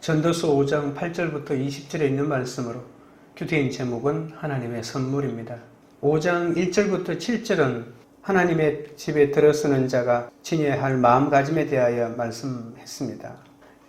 전도서 5장 8절부터 20절에 있는 말씀으로 교대인 제목은 하나님의 선물입니다. 5장 1절부터 7절은 하나님의 집에 들어서는 자가 지녀야 할 마음가짐에 대하여 말씀했습니다.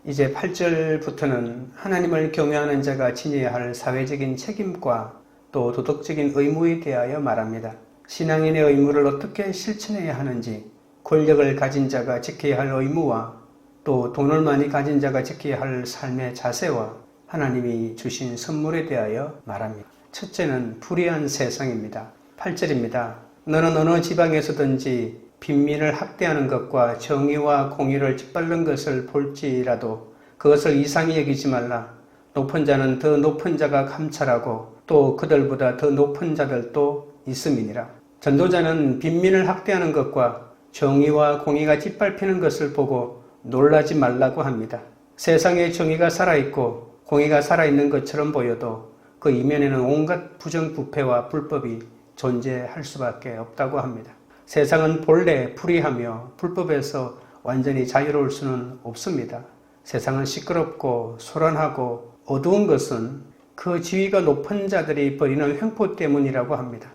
이제 8절부터는 하나님을 경외하는 자가 지녀야 할 사회적인 책임과 또 도덕적인 의무에 대하여 말합니다. 신앙인의 의무를 어떻게 실천해야 하는지, 권력을 가진 자가 지켜야 할 의무와 또 돈을 많이 가진 자가 지켜야 할 삶의 자세와 하나님이 주신 선물에 대하여 말합니다. 첫째는 불의한 세상입니다. 8절입니다. 너는 어느 지방에서든지 빈민을 학대하는 것과 정의와 공의를 짓밟는 것을 볼지라도 그것을 이상히 여기지 말라. 높은 자는 더 높은 자가 감찰하고 또 그들보다 더 높은 자들도 있음이니라. 전도자는 빈민을 학대하는 것과 정의와 공의가 짓밟히는 것을 보고 놀라지 말라고 합니다. 세상에 정의가 살아있고 공의가 살아있는 것처럼 보여도 그 이면에는 온갖 부정부패와 불법이 존재할 수밖에 없다고 합니다. 세상은 본래 불의하며 불법에서 완전히 자유로울 수는 없습니다. 세상은 시끄럽고 소란하고 어두운 것은 그 지위가 높은 자들이 벌이는 횡포 때문이라고 합니다.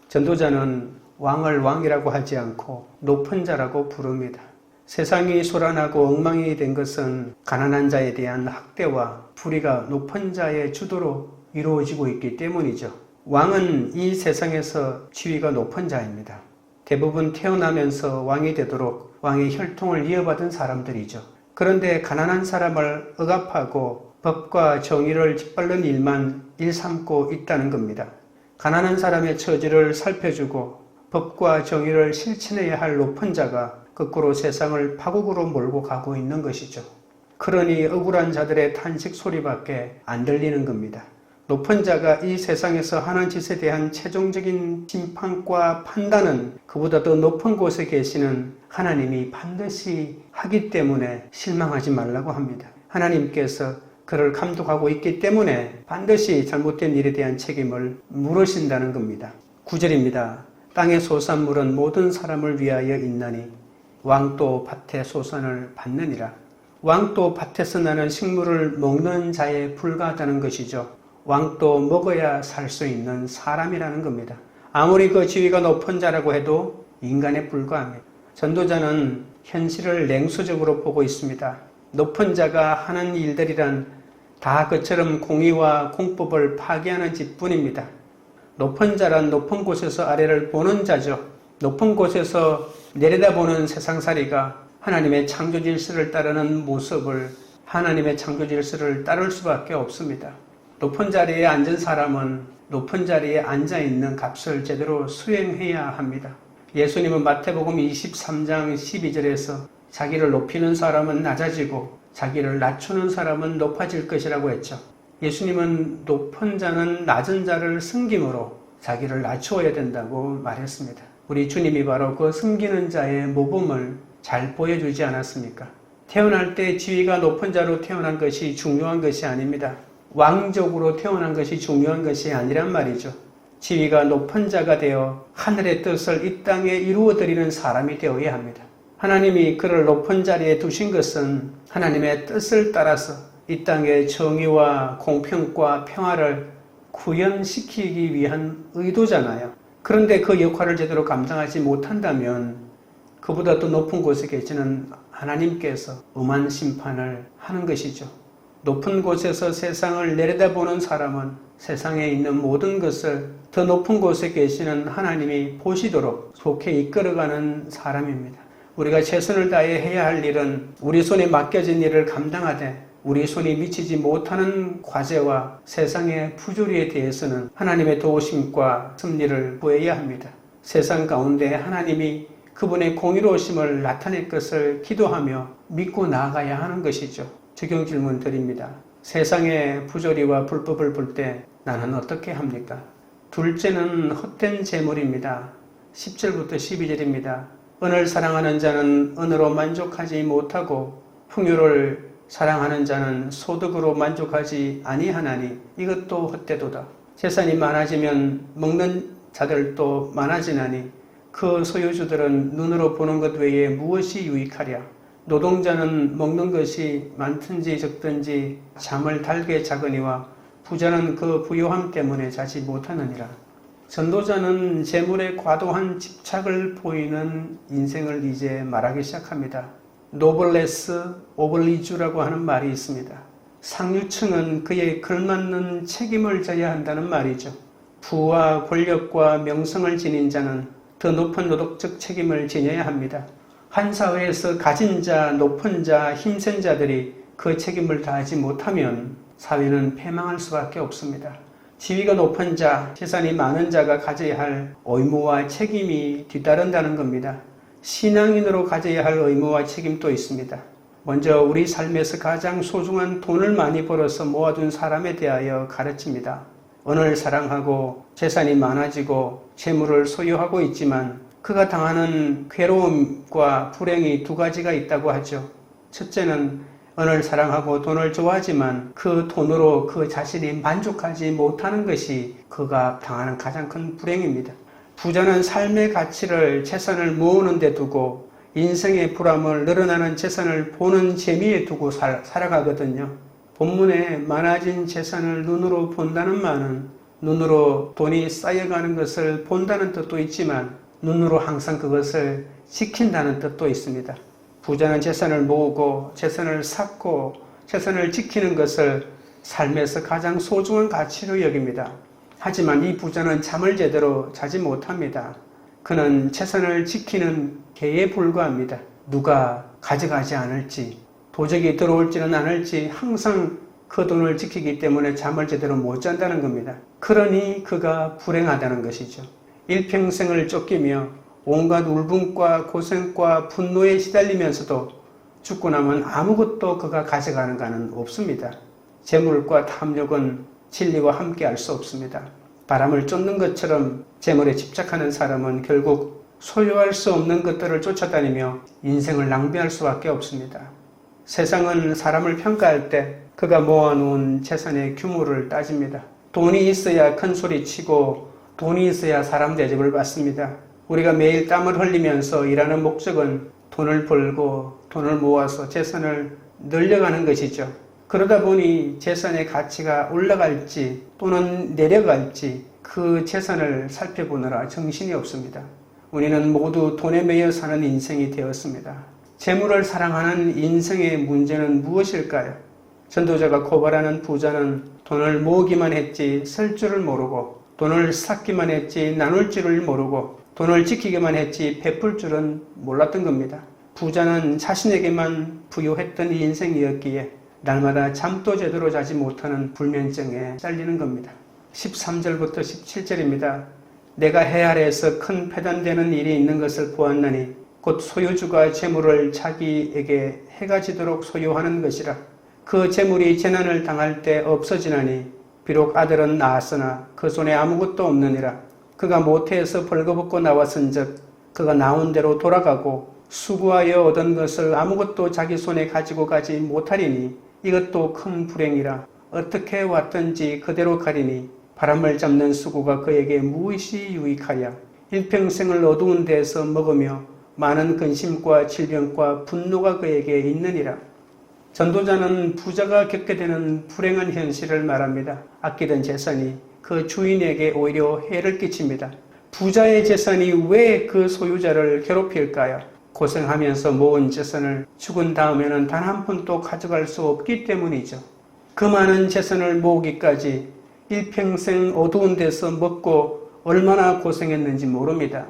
전도자는 왕을 왕이라고 하지 않고 높은 자라고 부릅니다. 세상이 소란하고 엉망이 된 것은 가난한 자에 대한 학대와 불의가 높은 자의 주도로 이루어지고 있기 때문이죠. 왕은 이 세상에서 지위가 높은 자입니다. 대부분 태어나면서 왕이 되도록 왕의 혈통을 이어받은 사람들이죠. 그런데 가난한 사람을 억압하고 법과 정의를 짓밟는 일만 일삼고 있다는 겁니다. 가난한 사람의 처지를 살펴주고 법과 정의를 실천해야 할 높은 자가 거꾸로 세상을 파국으로 몰고 가고 있는 것이죠. 그러니 억울한 자들의 탄식 소리밖에 안 들리는 겁니다. 높은 자가 이 세상에서 하는 짓에 대한 최종적인 심판과 판단은 그보다 더 높은 곳에 계시는 하나님이 반드시 하기 때문에 실망하지 말라고 합니다. 하나님께서 그를 감독하고 있기 때문에 반드시 잘못된 일에 대한 책임을 물으신다는 겁니다. 9절입니다. 땅의 소산물은 모든 사람을 위하여 있나니 왕도 밭의 소산을 받느니라. 왕도 밭에서 나는 식물을 먹는 자에 불과하다는 것이죠. 왕도 먹어야 살 수 있는 사람이라는 겁니다. 아무리 그 지위가 높은 자라고 해도 인간에 불과합니다. 전도자는 현실을 냉소적으로 보고 있습니다. 높은 자가 하는 일들이란 다 그처럼 공의와 공법을 파괴하는 짓뿐입니다. 높은 자란 높은 곳에서 아래를 보는 자죠. 높은 곳에서 내려다보는 세상살이가 하나님의 창조 질서를 따르는 모습을 하나님의 창조 질서를 따를 수밖에 없습니다. 높은 자리에 앉은 사람은 높은 자리에 앉아있는 값을 제대로 수행해야 합니다. 예수님은 마태복음 23장 12절에서 자기를 높이는 사람은 낮아지고 자기를 낮추는 사람은 높아질 것이라고 했죠. 예수님은 높은 자는 낮은 자를 섬김으로 자기를 낮추어야 된다고 말했습니다. 우리 주님이 바로 그 섬기는 자의 모범을 잘 보여주지 않았습니까? 태어날 때 지위가 높은 자로 태어난 것이 중요한 것이 아닙니다. 왕족으로 태어난 것이 중요한 것이 아니란 말이죠. 지위가 높은 자가 되어 하늘의 뜻을 이 땅에 이루어드리는 사람이 되어야 합니다. 하나님이 그를 높은 자리에 두신 것은 하나님의 뜻을 따라서 이 땅에 정의와 공평과 평화를 구현시키기 위한 의도잖아요. 그런데 그 역할을 제대로 감당하지 못한다면 그보다 더 높은 곳에 계시는 하나님께서 엄한 심판을 하는 것이죠. 높은 곳에서 세상을 내려다보는 사람은 세상에 있는 모든 것을 더 높은 곳에 계시는 하나님이 보시도록 좋게 이끌어가는 사람입니다. 우리가 최선을 다해 해야 할 일은 우리 손에 맡겨진 일을 감당하되 우리 손이 미치지 못하는 과제와 세상의 부조리에 대해서는 하나님의 도우심과 섭리를 구해야 합니다. 세상 가운데 하나님이 그분의 공의로우심을 나타낼 것을 기도하며 믿고 나아가야 하는 것이죠. 적용 질문 드립니다. 세상의 부조리와 불법을 볼 때 나는 어떻게 합니까? 둘째는 헛된 재물입니다. 10절부터 12절입니다. 은을 사랑하는 자는 은으로 만족하지 못하고 풍요를 사랑하는 자는 소득으로 만족하지 아니하나니 이것도 헛되도다. 재산이 많아지면 먹는 자들도 많아지나니 그 소유주들은 눈으로 보는 것 외에 무엇이 유익하랴. 노동자는 먹는 것이 많든지 적든지 잠을 달게 자거니와 부자는 그 부요함 때문에 자지 못하느니라. 전도자는 재물에 과도한 집착을 보이는 인생을 이제 말하기 시작합니다. 노블레스 오블리주라고 하는 말이 있습니다. 상류층은 그에 걸맞는 책임을 져야 한다는 말이죠. 부와 권력과 명성을 지닌 자는 더 높은 도덕적 책임을 지녀야 합니다. 한 사회에서 가진 자, 높은 자, 힘센 자들이 그 책임을 다하지 못하면 사회는 패망할 수밖에 없습니다. 지위가 높은 자, 재산이 많은 자가 가져야 할 의무와 책임이 뒤따른다는 겁니다. 신앙인으로 가져야 할 의무와 책임도 있습니다. 먼저 우리 삶에서 가장 소중한 돈을 많이 벌어서 모아둔 사람에 대하여 가르칩니다. 은을 사랑하고 재산이 많아지고 재물을 소유하고 있지만 그가 당하는 괴로움과 불행이 두 가지가 있다고 하죠. 첫째는 은을 사랑하고 돈을 좋아하지만 그 돈으로 그 자신이 만족하지 못하는 것이 그가 당하는 가장 큰 불행입니다. 부자는 삶의 가치를 재산을 모으는 데 두고 인생의 불함을 늘어나는 재산을 보는 재미에 두고 살아가거든요. 본문에 많아진 재산을 눈으로 본다는 말은 눈으로 돈이 쌓여가는 것을 본다는 뜻도 있지만 눈으로 항상 그것을 지킨다는 뜻도 있습니다. 부자는 재산을 모으고 재산을 쌓고 재산을 지키는 것을 삶에서 가장 소중한 가치로 여깁니다. 하지만 이 부자는 잠을 제대로 자지 못합니다. 그는 재산을 지키는 개에 불과합니다. 누가 가져가지 않을지, 도적이 들어올지는 않을지 항상 그 돈을 지키기 때문에 잠을 제대로 못 잔다는 겁니다. 그러니 그가 불행하다는 것이죠. 일평생을 쫓기며 온갖 울분과 고생과 분노에 시달리면서도 죽고 나면 아무것도 그가 가져가는 가는 없습니다. 재물과 탐욕은 진리와 함께 할 수 없습니다. 바람을 쫓는 것처럼 재물에 집착하는 사람은 결국 소유할 수 없는 것들을 쫓아다니며 인생을 낭비할 수밖에 없습니다. 세상은 사람을 평가할 때 그가 모아놓은 재산의 규모를 따집니다. 돈이 있어야 큰 소리 치고 돈이 있어야 사람 대접을 받습니다. 우리가 매일 땀을 흘리면서 일하는 목적은 돈을 벌고 돈을 모아서 재산을 늘려가는 것이죠. 그러다 보니 재산의 가치가 올라갈지 또는 내려갈지 그 재산을 살펴보느라 정신이 없습니다. 우리는 모두 돈에 매여 사는 인생이 되었습니다. 재물을 사랑하는 인생의 문제는 무엇일까요? 전도자가 고발하는 부자는 돈을 모으기만 했지 쓸 줄을 모르고 돈을 쌓기만 했지 나눌 줄을 모르고 돈을 지키기만 했지 베풀 줄은 몰랐던 겁니다. 부자는 자신에게만 부요했던 인생이었기에 날마다 잠도 제대로 자지 못하는 불면증에 잘리는 겁니다. 13절부터 17절입니다. 내가 해 아래에서 큰 패단되는 일이 있는 것을 보았나니 곧 소유주가 재물을 자기에게 해가 지도록 소유하는 것이라. 그 재물이 재난을 당할 때 없어지나니 비록 아들은 낳았으나 그 손에 아무것도 없느니라. 그가 모태에서 벌거벗고 나왔은즉 그가 나온 대로 돌아가고 수고하여 얻은 것을 아무것도 자기 손에 가지고 가지 못하리니 이것도 큰 불행이라. 어떻게 왔든지 그대로 가리니 바람을 잡는 수고가 그에게 무엇이 유익하랴. 일평생을 어두운 데서 먹으며 많은 근심과 질병과 분노가 그에게 있느니라. 전도자는 부자가 겪게 되는 불행한 현실을 말합니다. 아끼던 재산이 그 주인에게 오히려 해를 끼칩니다. 부자의 재산이 왜 그 소유자를 괴롭힐까요? 고생하면서 모은 재산을 죽은 다음에는 단 한 푼도 가져갈 수 없기 때문이죠. 그 많은 재산을 모으기까지 일평생 어두운 데서 먹고 얼마나 고생했는지 모릅니다.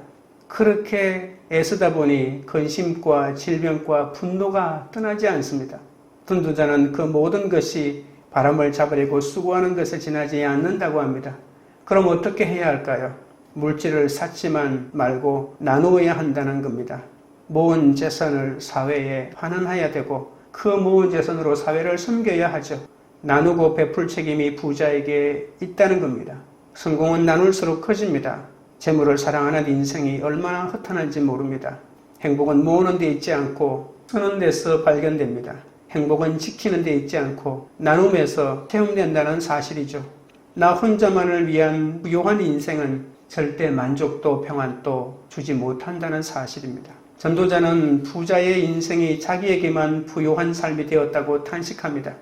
그렇게 애쓰다 보니 근심과 질병과 분노가 떠나지 않습니다. 전도자는 그 모든 것이 바람을 잡으려고 수고하는 것에 지나지 않는다고 합니다. 그럼 어떻게 해야 할까요? 물질을 쌓지만 말고 나누어야 한다는 겁니다. 모은 재산을 사회에 환원해야 되고 그 모은 재산으로 사회를 섬겨야 하죠. 나누고 베풀 책임이 부자에게 있다는 겁니다. 성공은 나눌수록 커집니다. 재물을 사랑하는 인생이 얼마나 허탄한지 모릅니다. 행복은 모으는 데 있지 않고 쓰는 데서 발견됩니다. 행복은 지키는 데 있지 않고 나눔에서 체험된다는 사실이죠. 나 혼자만을 위한 부요한 인생은 절대 만족도 평안도 주지 못한다는 사실입니다. 전도자는 부자의 인생이 자기에게만 부요한 삶이 되었다고 탄식합니다.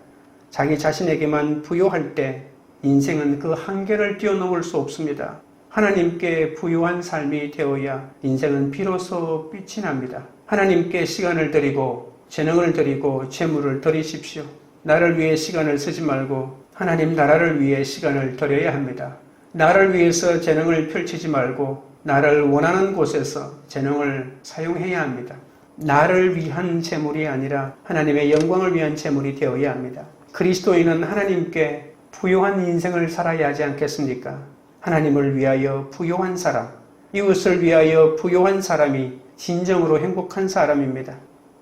자기 자신에게만 부요할 때 인생은 그 한계를 뛰어넘을 수 없습니다. 하나님께 부요한 삶이 되어야 인생은 비로소 빛이 납니다. 하나님께 시간을 드리고 재능을 드리고 재물을 드리십시오. 나를 위해 시간을 쓰지 말고 하나님 나라를 위해 시간을 드려야 합니다. 나를 위해서 재능을 펼치지 말고 나를 원하는 곳에서 재능을 사용해야 합니다. 나를 위한 재물이 아니라 하나님의 영광을 위한 재물이 되어야 합니다. 그리스도인은 하나님께 부요한 인생을 살아야 하지 않겠습니까? 하나님을 위하여 부요한 사람, 이웃을 위하여 부요한 사람이 진정으로 행복한 사람입니다.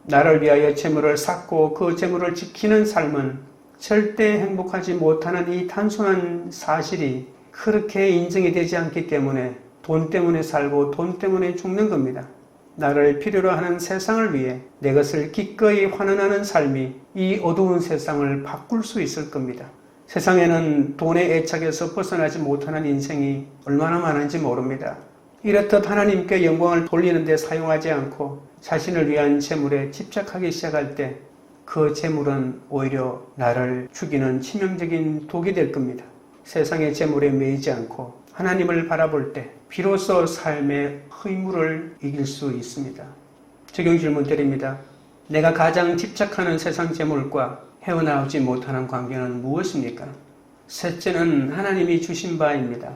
나를 위하여 재물을 쌓고 그 재물을 지키는 삶은 절대 행복하지 못하는 이 단순한 사실이 그렇게 인정이 되지 않기 때문에 돈 때문에 살고 돈 때문에 죽는 겁니다. 나를 필요로 하는 세상을 위해 내 것을 기꺼이 환원하는 삶이 이 어두운 세상을 바꿀 수 있을 겁니다. 세상에는 돈의 애착에서 벗어나지 못하는 인생이 얼마나 많은지 모릅니다. 이렇듯 하나님께 영광을 돌리는 데 사용하지 않고 자신을 위한 재물에 집착하기 시작할 때 그 재물은 오히려 나를 죽이는 치명적인 독이 될 겁니다. 세상의 재물에 매이지 않고 하나님을 바라볼 때 비로소 삶의 허물을 이길 수 있습니다. 적용 질문 드립니다. 내가 가장 집착하는 세상 재물과 헤어나오지 못하는 관계는 무엇입니까? 셋째는 하나님이 주신 바입니다.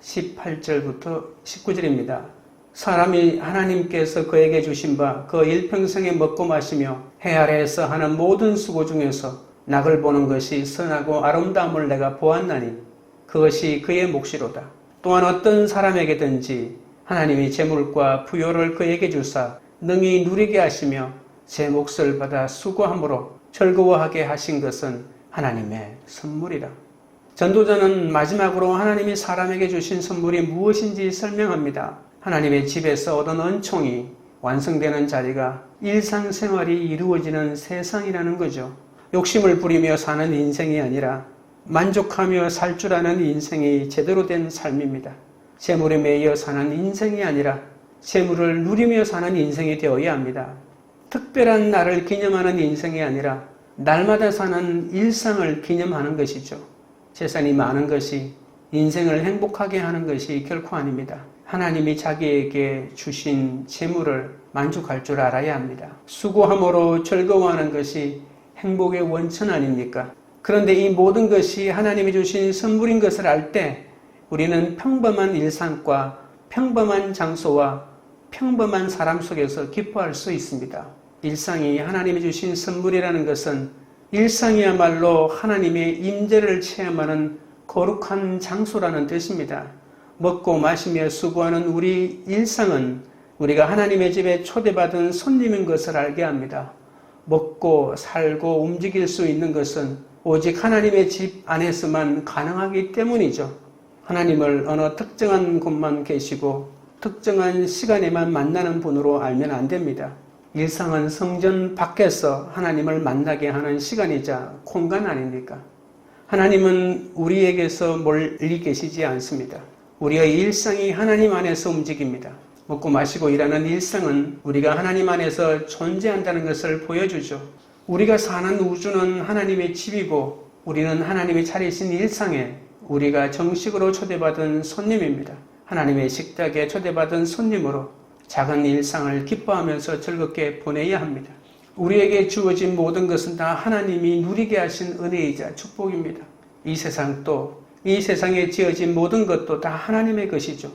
18절부터 19절입니다. 사람이 하나님께서 그에게 주신 바 그 일평생에 먹고 마시며 해 아래에서 하는 모든 수고 중에서 낙을 보는 것이 선하고 아름다움을 내가 보았나니 그것이 그의 몫이로다. 또한 어떤 사람에게든지 하나님이 재물과 부요를 그에게 주사 능히 누리게 하시며 제 몫을 받아 수고함으로 즐거워하게 하신 것은 하나님의 선물이라. 전도자는 마지막으로 하나님이 사람에게 주신 선물이 무엇인지 설명합니다. 하나님의 집에서 얻은 은총이 완성되는 자리가 일상생활이 이루어지는 세상이라는 거죠. 욕심을 부리며 사는 인생이 아니라 만족하며 살 줄 아는 인생이 제대로 된 삶입니다. 재물에 매여 사는 인생이 아니라 재물을 누리며 사는 인생이 되어야 합니다. 특별한 날을 기념하는 인생이 아니라 날마다 사는 일상을 기념하는 것이죠. 재산이 많은 것이 인생을 행복하게 하는 것이 결코 아닙니다. 하나님이 자기에게 주신 재물을 만족할 줄 알아야 합니다. 수고함으로 즐거워하는 것이 행복의 원천 아닙니까? 그런데 이 모든 것이 하나님이 주신 선물인 것을 알 때 우리는 평범한 일상과 평범한 장소와 평범한 사람 속에서 기뻐할 수 있습니다. 일상이 하나님이 주신 선물이라는 것은 일상이야말로 하나님의 임재를 체험하는 거룩한 장소라는 뜻입니다. 먹고 마시며 수고하는 우리 일상은 우리가 하나님의 집에 초대받은 손님인 것을 알게 합니다. 먹고 살고 움직일 수 있는 것은 오직 하나님의 집 안에서만 가능하기 때문이죠. 하나님을 어느 특정한 곳만 계시고 특정한 시간에만 만나는 분으로 알면 안 됩니다. 일상은 성전 밖에서 하나님을 만나게 하는 시간이자 공간 아닙니까? 하나님은 우리에게서 멀리 계시지 않습니다. 우리의 일상이 하나님 안에서 움직입니다. 먹고 마시고 일하는 일상은 우리가 하나님 안에서 존재한다는 것을 보여주죠. 우리가 사는 우주는 하나님의 집이고 우리는 하나님이 차리신 일상에 우리가 정식으로 초대받은 손님입니다. 하나님의 식탁에 초대받은 손님으로 작은 일상을 기뻐하면서 즐겁게 보내야 합니다. 우리에게 주어진 모든 것은 다 하나님이 누리게 하신 은혜이자 축복입니다. 이 세상도 이 세상에 지어진 모든 것도 다 하나님의 것이죠.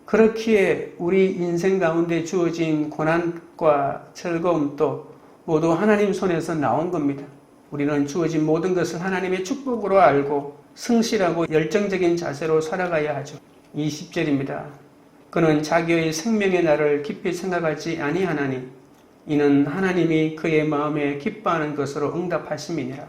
그렇기에 우리 인생 가운데 주어진 고난과 즐거움도 모두 하나님 손에서 나온 겁니다. 우리는 주어진 모든 것을 하나님의 축복으로 알고 성실하고 열정적인 자세로 살아가야 하죠. 20절입니다. 그는 자기의 생명의 날을 깊이 생각하지 아니하나니 이는 하나님이 그의 마음에 기뻐하는 것으로 응답하심이니라.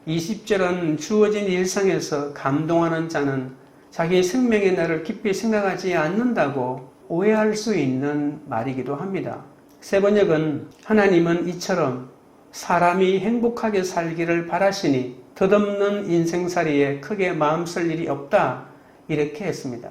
20절은 주어진 일상에서 감동하는 자는 자기 생명의 날을 깊이 생각하지 않는다고 오해할 수 있는 말이기도 합니다. 세 번역은 하나님은 이처럼 사람이 행복하게 살기를 바라시니 덧없는 인생살이에 크게 마음 쓸 일이 없다 이렇게 했습니다.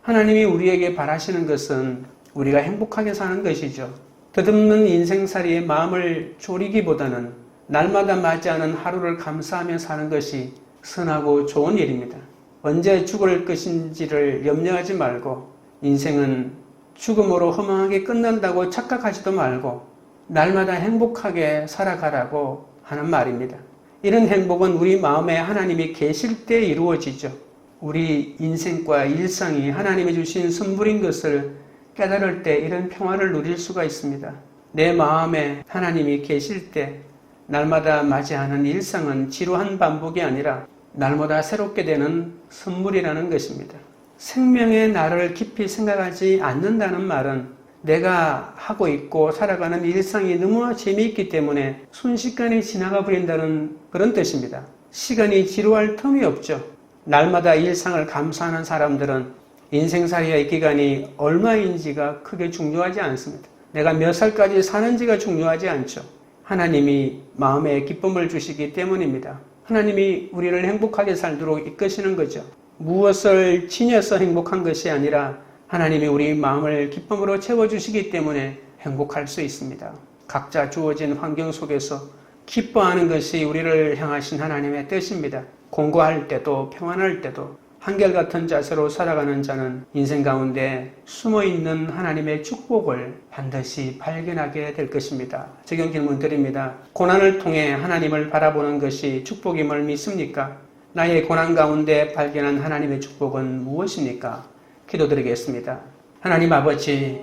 하나님이 우리에게 바라시는 것은 우리가 행복하게 사는 것이죠. 덧없는 인생살이에 마음을 졸이기보다는 날마다 맞이하는 하루를 감사하며 사는 것이 선하고 좋은 일입니다. 언제 죽을 것인지를 염려하지 말고 인생은 죽음으로 허망하게 끝난다고 착각하지도 말고 날마다 행복하게 살아가라고 하는 말입니다. 이런 행복은 우리 마음에 하나님이 계실 때 이루어지죠. 우리 인생과 일상이 하나님이 주신 선물인 것을 깨달을 때 이런 평화를 누릴 수가 있습니다. 내 마음에 하나님이 계실 때 날마다 맞이하는 일상은 지루한 반복이 아니라 날마다 새롭게 되는 선물이라는 것입니다. 생명의 날을 깊이 생각하지 않는다는 말은 내가 하고 있고 살아가는 일상이 너무 재미있기 때문에 순식간에 지나가 버린다는 그런 뜻입니다. 시간이 지루할 틈이 없죠. 날마다 일상을 감사하는 사람들은 인생살이의 기간이 얼마인지가 크게 중요하지 않습니다. 내가 몇 살까지 사는지가 중요하지 않죠. 하나님이 마음에 기쁨을 주시기 때문입니다. 하나님이 우리를 행복하게 살도록 이끄시는 거죠. 무엇을 지녀서 행복한 것이 아니라 하나님이 우리 마음을 기쁨으로 채워주시기 때문에 행복할 수 있습니다. 각자 주어진 환경 속에서 기뻐하는 것이 우리를 향하신 하나님의 뜻입니다. 공고할 때도 평안할 때도 한결같은 자세로 살아가는 자는 인생 가운데 숨어있는 하나님의 축복을 반드시 발견하게 될 것입니다. 적용 질문 드립니다. 고난을 통해 하나님을 바라보는 것이 축복임을 믿습니까? 나의 고난 가운데 발견한 하나님의 축복은 무엇입니까? 기도드리겠습니다. 하나님 아버지,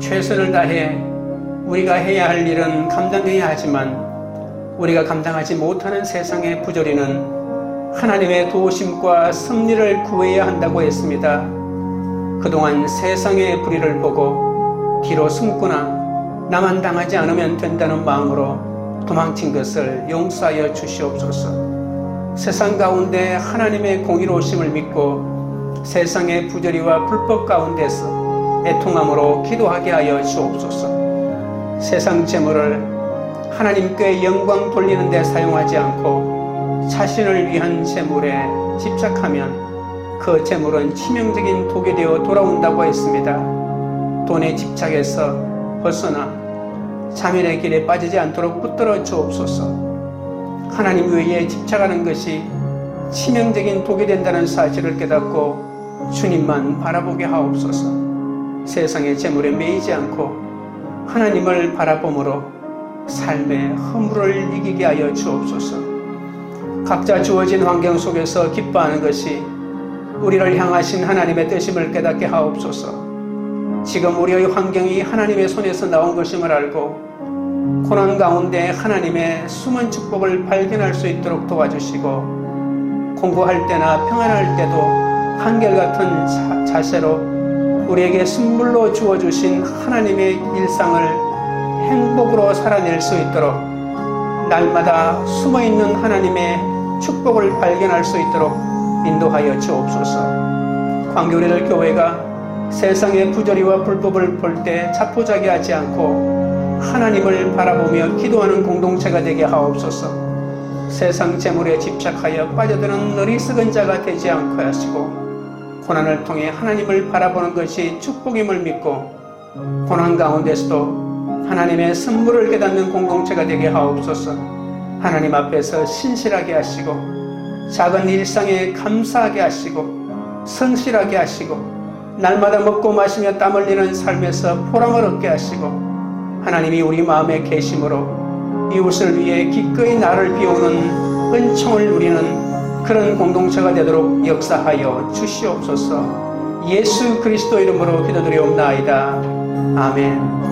최선을 다해 우리가 해야 할 일은 감당해야 하지만 우리가 감당하지 못하는 세상의 부조리는 하나님의 도우심과 섭리를 구해야 한다고 했습니다. 그동안 세상의 불의를 보고 뒤로 숨거나 나만 당하지 않으면 된다는 마음으로 도망친 것을 용서하여 주시옵소서. 세상 가운데 하나님의 공의로우심을 믿고 세상의 부조리와 불법 가운데서 애통함으로 기도하게 하여 주옵소서. 세상 재물을 하나님께 영광 돌리는 데 사용하지 않고 자신을 위한 재물에 집착하면 그 재물은 치명적인 독이 되어 돌아온다고 했습니다. 돈에 집착해서 벗어나 자멸의 길에 빠지지 않도록 붙들어 주옵소서. 하나님 외에 집착하는 것이 치명적인 독이 된다는 사실을 깨닫고 주님만 바라보게 하옵소서. 세상의 재물에 매이지 않고 하나님을 바라봄으로 삶의 허물을 이기게 하여 주옵소서. 각자 주어진 환경 속에서 기뻐하는 것이 우리를 향하신 하나님의 뜻임을 깨닫게 하옵소서. 지금 우리의 환경이 하나님의 손에서 나온 것임을 알고 고난 가운데 하나님의 숨은 축복을 발견할 수 있도록 도와주시고 공부할 때나 평안할 때도 한결같은 자세로 우리에게 선물로 주어주신 하나님의 일상을 행복으로 살아낼 수 있도록 날마다 숨어있는 하나님의 축복을 발견할 수 있도록 인도하여 주옵소서. 광교리를 교회가 세상의 부조리와 불법을 볼 때 자포자기하지 않고 하나님을 바라보며 기도하는 공동체가 되게 하옵소서. 세상 재물에 집착하여 빠져드는 어리석은 자가 되지 않게 하시고 고난을 통해 하나님을 바라보는 것이 축복임을 믿고 고난 가운데서도 하나님의 선물을 깨닫는 공동체가 되게 하옵소서. 하나님 앞에서 신실하게 하시고 작은 일상에 감사하게 하시고 성실하게 하시고 날마다 먹고 마시며 땀 흘리는 삶에서 보람을 얻게 하시고 하나님이 우리 마음에 계심으로 이웃을 위해 기꺼이 나를 비우는 은총을 누리는 그런 공동체가 되도록 역사하여 주시옵소서. 예수 그리스도 이름으로 기도드리옵나이다. 아멘.